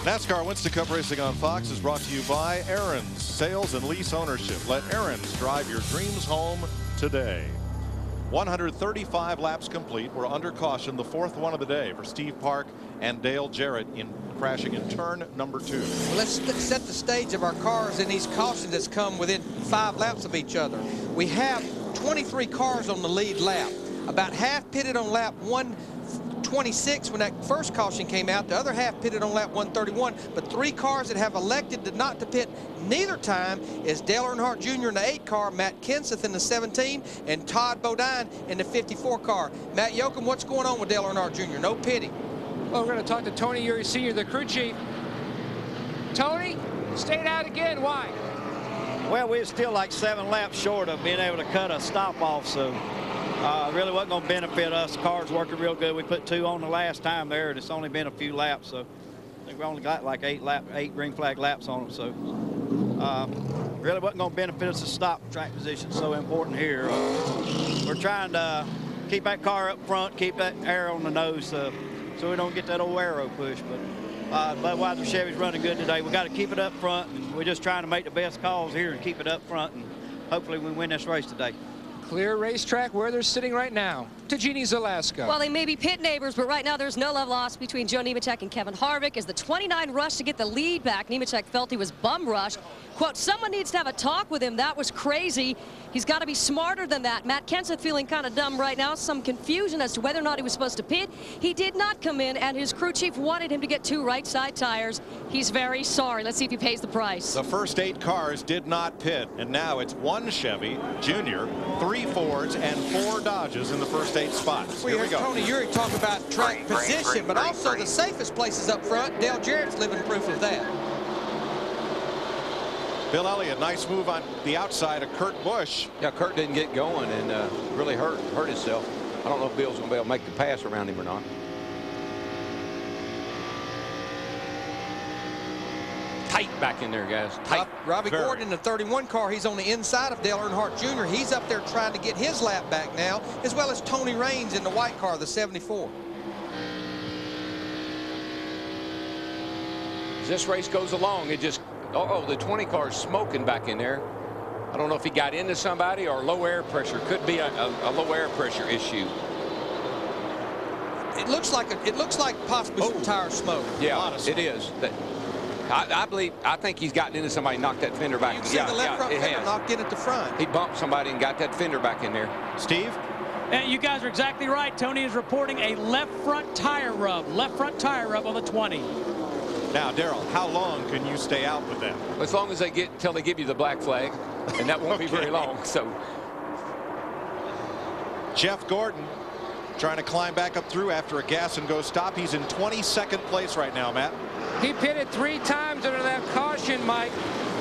NASCAR Winston Cup Racing on Fox is brought to you by Aaron's Sales and Lease Ownership. Let Aaron's drive your dreams home today. 135 laps complete. We're under caution, the fourth one of the day for Steve Park and Dale Jarrett in crashing in turn number 2. Well, let's set the stage of our cars in these cautions that's come within 5 laps of each other. We have 23 cars on the lead lap. About half pitted on lap 126 when that first caution came out. The other half pitted on lap 131. But 3 cars that have elected not to pit neither time is Dale Earnhardt Jr. in the 8 car, Matt Kenseth in the 17, and Todd Bodine in the 54 car. Matt Yoakum, what's going on with Dale Earnhardt Jr.? No pitting. Well, we're going to talk to Tony Eury Sr., the crew chief. Tony, stayed out again. Why? Well, we're still like 7 laps short of being able to cut a stop off, so really wasn't going to benefit us. The car's working real good. We put 2 on the last time there, and it's only been a few laps, so I think we only got like 8 green flag laps on them. So really wasn't going to benefit us to stop. Track position so important here. We're trying to keep that car up front, keep that air on the nose, so we don't get that old arrow push. But Budweiser Chevy's running good today. We got to keep it up front, and we're just trying to make the best calls here and keep it up front, and hopefully we win this race today. Clear racetrack where they're sitting right now. To Jeannie Zalaska. Well, they may be pit neighbors, but right now there's no love lost between Joe Nemechek and Kevin Harvick as the 29 rush to get the lead back. Nemechek felt he was bum rushed. Quote, someone needs to have a talk with him. That was crazy. He's got to be smarter than that. Matt Kenseth feeling kind of dumb right now. Some confusion as to whether or not he was supposed to pit. He did not come in, and his crew chief wanted him to get 2 right side tires. He's very sorry. Let's see if he pays the price. The first 8 cars did not pit, and now it's 1 Chevy Junior, 3 Fords, and 4 Dodges in the first 8 spots. Here we go. Tony Eury talk about track position, but also the safest places up front. Dale Jarrett's living proof of that. Bill Elliott, nice move on the outside of Kurt Busch. Yeah, Kurt didn't get going and really hurt himself. I don't know if Bill's going to be able to make the pass around him or not. Tight back in there, guys. Tight. Robbie Gordon in the 31 car. He's on the inside of Dale Earnhardt Jr. He's up there trying to get his lap back now, as well as Tony Raines in the white car, the 74. As this race goes along, it just, the 20 car's smoking back in there. I don't know if he got into somebody or low air pressure. Could be a low air pressure issue. It looks like possibly some tire smoke. Yeah, honestly. It is. I think he's gotten into somebody and knocked that fender back. You can see the left front fender knocked in at the front. He bumped somebody and got that fender back in there. Steve? And you guys are exactly right. Tony is reporting a left front tire rub on the 20. Now, Darrell, how long can you stay out with them? As long as they get till they give you the black flag, and that won't be very long. So, Jeff Gordon trying to climb back up through after a gas and go stop. He's in 22nd place right now, Matt. He pitted 3 times under that caution, Mike.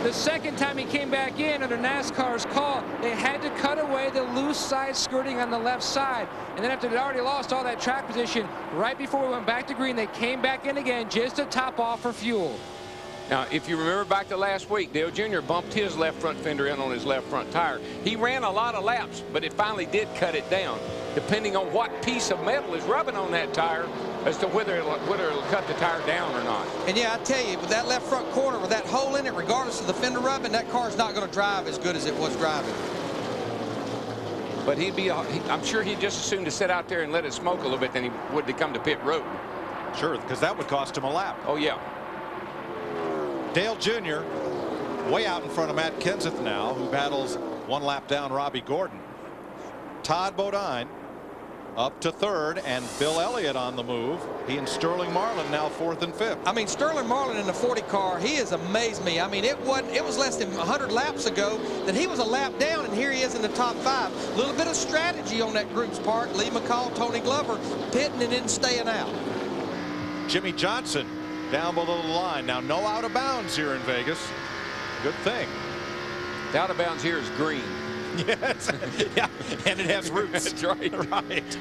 The second time he came back in under NASCAR's call, they had to cut away the loose side skirting on the left side. And then after they'd already lost all that track position, right before we went back to green, they came back in again just to top off for fuel. Now, if you remember back to last week, Dale Jr. bumped his left front fender in on his left front tire. He ran a lot of laps, but it finally did cut it down, depending on what piece of metal is rubbing on that tire as to whether it'll cut the tire down or not. And yeah, I tell you, with that left front corner, with that hole in it, regardless of the fender rubbing, that car's not going to drive as good as it was driving. But I'm sure he'd just as soon to sit out there and let it smoke a little bit than he would to come to pit road. Sure, because that would cost him a lap. Oh, yeah. Dale Jr. way out in front of Matt Kenseth now, who battles 1 lap down Robbie Gordon. Todd Bodine up to 3rd, and Bill Elliott on the move. He and Sterling Marlin now 4th and 5th. I mean, Sterling Marlin in the 40 car, he has amazed me. I mean, it was less than 100 laps ago that he was a lap down, and here he is in the top 5. A little bit of strategy on that group's part. Lee McCall, Tony Glover pitting and then staying out. Jimmy Johnson down below the line. Now no out of bounds here in Vegas. Good thing. The out of bounds here is green. Yes, yeah, and it has roots. That's right. Right.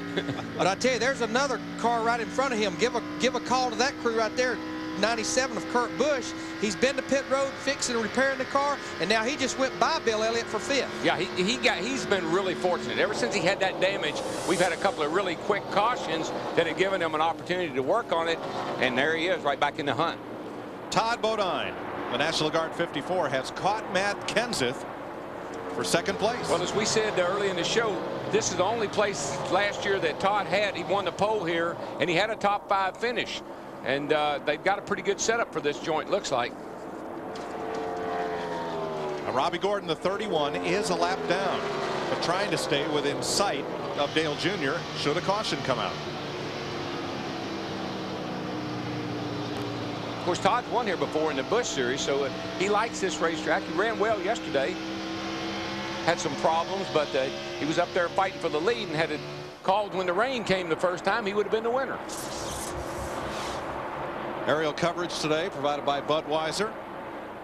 But I tell you, there's another car right in front of him. Give a call to that crew right there. 97 of Kurt Busch. He's been to pit road fixing and repairing the car, and now he just went by Bill Elliott for 5th. Yeah, he's been really fortunate. Ever since he had that damage, we've had a couple of really quick cautions that have given him an opportunity to work on it, and there he is right back in the hunt. Todd Bodine, the National Guard 54, has caught Matt Kenseth for second place. Well, as we said early in the show, this is the only place last year that Todd had. He won the pole here, and he had a top 5 finish. And they've got a pretty good setup for this joint, looks like. Robbie Gordon, the 31, is a lap down, but trying to stay within sight of Dale Jr. should a caution come out. Of course, Todd's won here before in the Busch Series, so he likes this racetrack. He ran well yesterday. Had some problems, but he was up there fighting for the lead, and had it called when the rain came the first time, he would have been the winner. Aerial coverage today provided by Budweiser.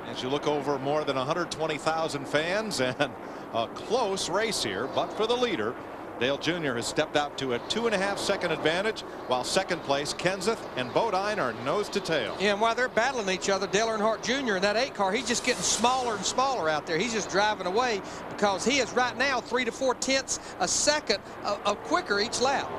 As you look over more than 120,000 fans, and a close race here, but for the leader, Dale Jr. has stepped out to a 2.5-second advantage, while second place Kenseth and Bodine are nose to tail. Yeah, and while they're battling each other, Dale Earnhardt Jr. in that 8 car, he's just getting smaller and smaller out there. He's just driving away because he is right now 3 to 4 tenths a second quicker each lap.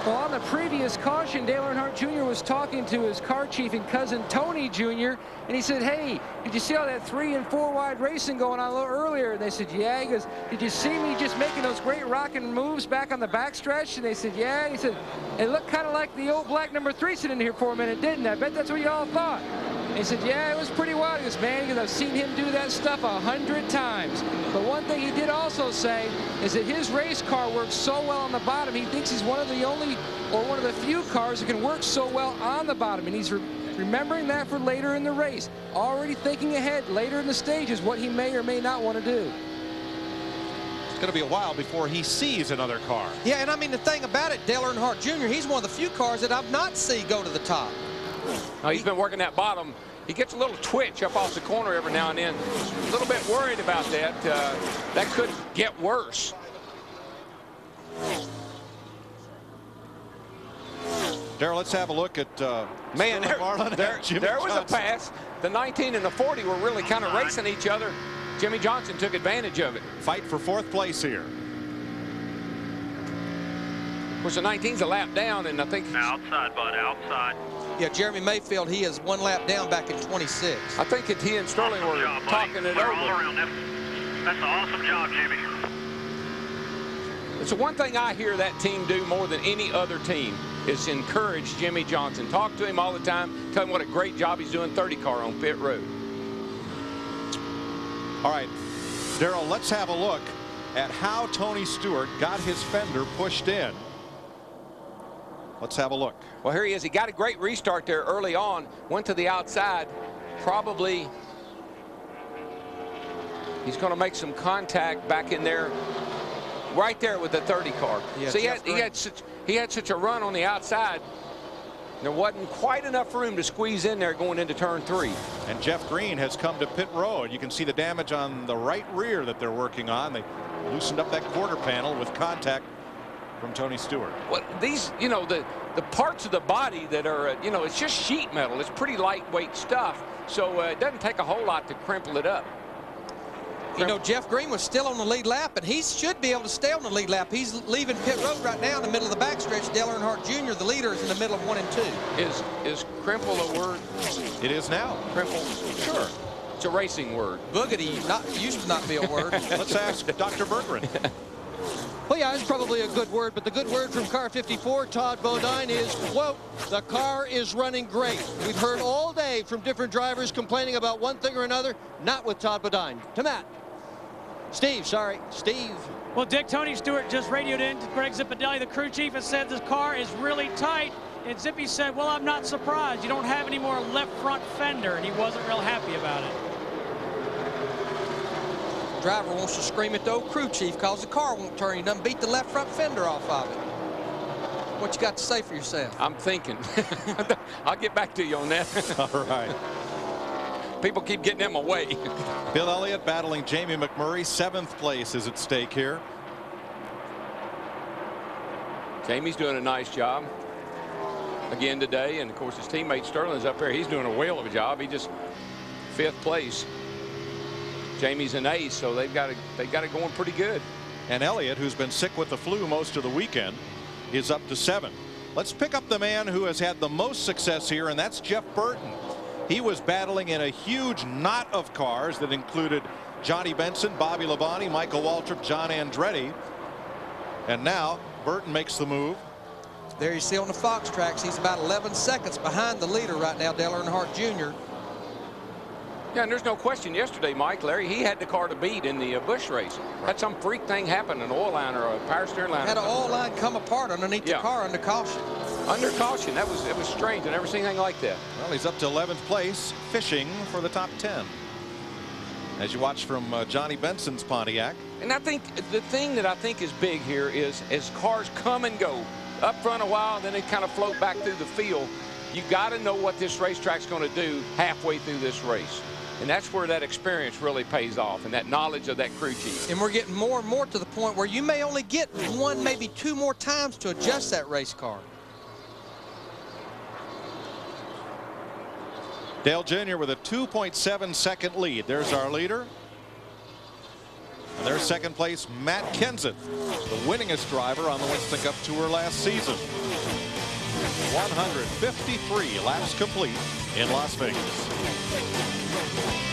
Well, on the previous caution, Dale Earnhardt Jr. was talking to his car chief and cousin Tony Jr. and he said, "Hey, did you see all that 3 and 4 wide racing going on a little earlier?" And they said, "Yeah." He goes, "Did you see me just making those great rocking moves back on the backstretch?" And they said, "Yeah." And he said, "It looked kind of like the old black number 3 sitting here for a minute, didn't it? I bet that's what you all thought." And he said, "Yeah, it was pretty wild." He goes, "Man," he goes, "I've seen him do that stuff 100 times. But one thing he did also say is that his race car works so well on the bottom. He thinks he's one of the only, or one of the few cars that can work so well on the bottom." And he's remembering that for later in the race, already thinking ahead later in the stages what he may or may not want to do. It's going to be a while before he sees another car. Yeah, and I mean, the thing about it, Dale Earnhardt Jr., he's one of the few cars that I've not seen go to the top. Now, he's been working that bottom. He gets a little twitch up off the corner every now and then. A little bit worried about that. That could get worse. Darrell, let's have a look at Man, there was Johnson. a pass. The 19 and the 40 were really kind of racing each other. Jimmy Johnson took advantage of it. Fight for 4th place here. Of course, the 19's a lap down, and I think outside, bud, outside. Yeah, Jeremy Mayfield, he is 1 lap down back in 26. I think that he and Sterling were talking it over. All around. That's an awesome job, Jimmy. It's the one thing I hear that team do more than any other team is encourage Jimmy Johnson. Talk to him all the time. Tell him what a great job he's doing 30 car on pit road. All right, Darrell, let's have a look at how Tony Stewart got his fender pushed in. Let's have a look. Well, here he is. He got a great restart there early on. Went to the outside. Probably he's going to make some contact back in there. Right there with the 30 car. Yeah, so he had such a run on the outside. There wasn't quite enough room to squeeze in there going into turn 3. And Jeff Green has come to pit road. You can see the damage on the right rear that they're working on. They loosened up that quarter panel with contact from Tony Stewart. Well, these, you know, the parts of the body that are, you know, it's just sheet metal. It's pretty lightweight stuff. So it doesn't take a whole lot to crumple it up. You know, Jeff Green was still on the lead lap, and he should be able to stay on the lead lap. He's leaving pit road right now in the middle of the backstretch. Dale Earnhardt Jr., the leader, is in the middle of 1 and 2. Is crumple a word? It is now. Crumple? Sure. It's a racing word. Boogity used to not be a word. Let's ask Dr. Berggren. Well, yeah, it's probably a good word, but the good word from car 54, Todd Bodine, is, quote, "The car is running great." We've heard all day from different drivers complaining about one thing or another, not with Todd Bodine. To Matt. Steve. Well, Dick, Tony Stewart just radioed in to Greg Zipadelli, the crew chief, and said the car is really tight. And Zippy said, "Well, I'm not surprised. You don't have any more left front fender," and he wasn't real happy about it. Driver wants to scream at the old crew chief because the car won't turn. He done beat the left front fender off of it. What you got to say for yourself? I'm thinking. I'll get back to you on that. All right. People keep getting them away. Bill Elliott battling Jamie McMurray. 7th place is at stake here. Jamie's doing a nice job again today, and of course his teammate Sterling's up there. He's doing a whale of a job. He just 5th place. Jamie's an ace, so they've got it going pretty good. And Elliott, who's been sick with the flu most of the weekend, is up to 7. Let's pick up the man who has had the most success here, and that's Jeff Burton. He was battling in a huge knot of cars that included Johnny Benson, Bobby Labonte, Michael Waltrip, John Andretti. And now Burton makes the move. There you see on the Fox tracks, he's about 11 seconds behind the leader right now, Dale Earnhardt Jr. Yeah, and there's no question yesterday, Mike, Larry, he had the car to beat in the Busch race. Had some freak thing happen, an oil line or a power steering line. Had an oil line come apart underneath the car under caution. Under caution. It was strange. I never seen anything like that. Well, he's up to 11th place, fishing for the top 10. As you watch from Johnny Benson's Pontiac. And I think the thing that I think is big here is as cars come and go, up front a while, then they kind of float back through the field, you got to know what this racetrack's going to do halfway through this race. And that's where that experience really pays off, and that knowledge of that crew chief. And we're getting more and more to the point where you may only get one, maybe two more times to adjust that race car. Dale Jr. with a 2.7 second lead. There's our leader. And there's second place Matt Kenseth, the winningest driver on the Winston Cup Tour last season. 153 laps complete in Las Vegas.